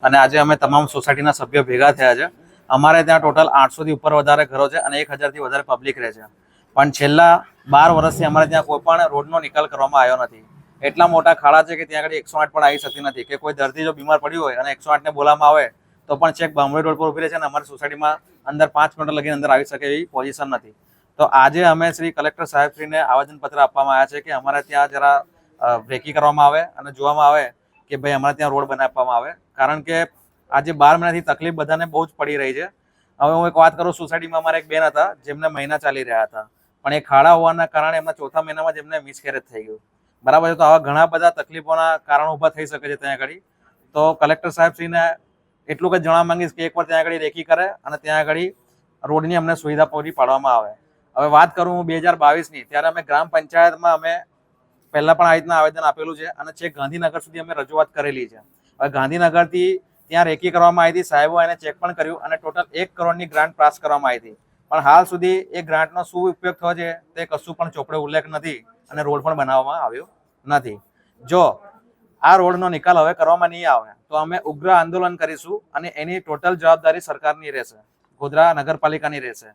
અને આજે અમે તમામ સોસાયટીના સભ્યો ભેગા થયા છે. અમારે ત્યાં ટોટલ 800 થી ઉપર વધારે ઘરો છે અને 1000 થી વધારે પબ્લિક રહે છે. પણ છેલ્લા 12 વર્ષથી અમારે ત્યાં કોઈ પણ રોડનો નિકાલ કરવામાં આવ્યો નથી. એટલા મોટા ખાડા છે કે ત્યાં આગળ 108 પણ આવી શકતી નથી, કે કોઈ દર્દી જો બીમાર પડ્યું હોય અને 108 ને બોલાવવામાં આવે તો પણ ચેક બામણી રોડ પર ઉભી રહે છે અને અમારી સોસાયટીમાં અંદર 5 મિનિટ લગીને અંદર આવી શકે એવી પોઝિશન નથી. તો આજે અમે શ્રી કલેક્ટર સાહેબશ્રીને આવેદનપત્ર આપવામાં આવ્યા છે કે અમારે ત્યાં જરા બ્રેકી કરવામાં આવે અને જોવામાં આવે કે ભાઈ અમારે ત્યાં રોડ બનાવવામાં આવે. કારણ કે આજે 12 મહિનાથી તકલીફ બધાને બહુ જ પડી રહી છે. હવે હું એક વાત કરું, સોસાયટીમાં અમારા એક બેન હતા જેમને મહિના ચાલી રહ્યા હતા, પણ એ ખાડા હોવાના કારણે એમના ચોથા મહિનામાં જ એમને મિસકેરેજ થઈ ગયું. બરાબર છે. તો આવા ઘણા બધા તકલીફોના કારણો ઊભા થઈ શકે છે ત્યાં આગળ. તો કલેક્ટર સાહેબશ્રીને એટલું જ જણાવવા માંગીશ કે એકવાર ત્યાં આગળ રેકી કરે અને ત્યાં આગળ રોડની અમને સુવિધા પૂરી પાડવામાં આવે. હવે વાત કરું હું 2022ની, ત્યારે અમે ગ્રામ પંચાયતમાં અમે પહેલા પણ આ રીતના આવેદન આપેલું છે અને છેક ગાંધીનગર સુધી અમે રજૂઆત કરેલી છે. હવે ગાંધીનગરથી ત્યાં રેકી કરવામાં આવી હતી, સાહેબો એને ચેક પણ કર્યું અને ટોટલ 1 કરોડની ગ્રાન્ટ પાસ કરવામાં આવી હતી. પણ હાલ સુધી એ ગ્રાન્ટનો શું ઉપયોગ થયો છે તે કશું પણ ચોપડે ઉલ્લેખ નથી અને રોડ પણ બનાવવામાં આવ્યો નથી. જો આ રોડનો નિકાલ હવે કરવામાં નહીં આવે તો અમે ઉગ્ર આંદોલન કરીશું અને એની ટોટલ જવાબદારી સરકારની રહેશે, ગોધરા નગરપાલિકાની રહેશે.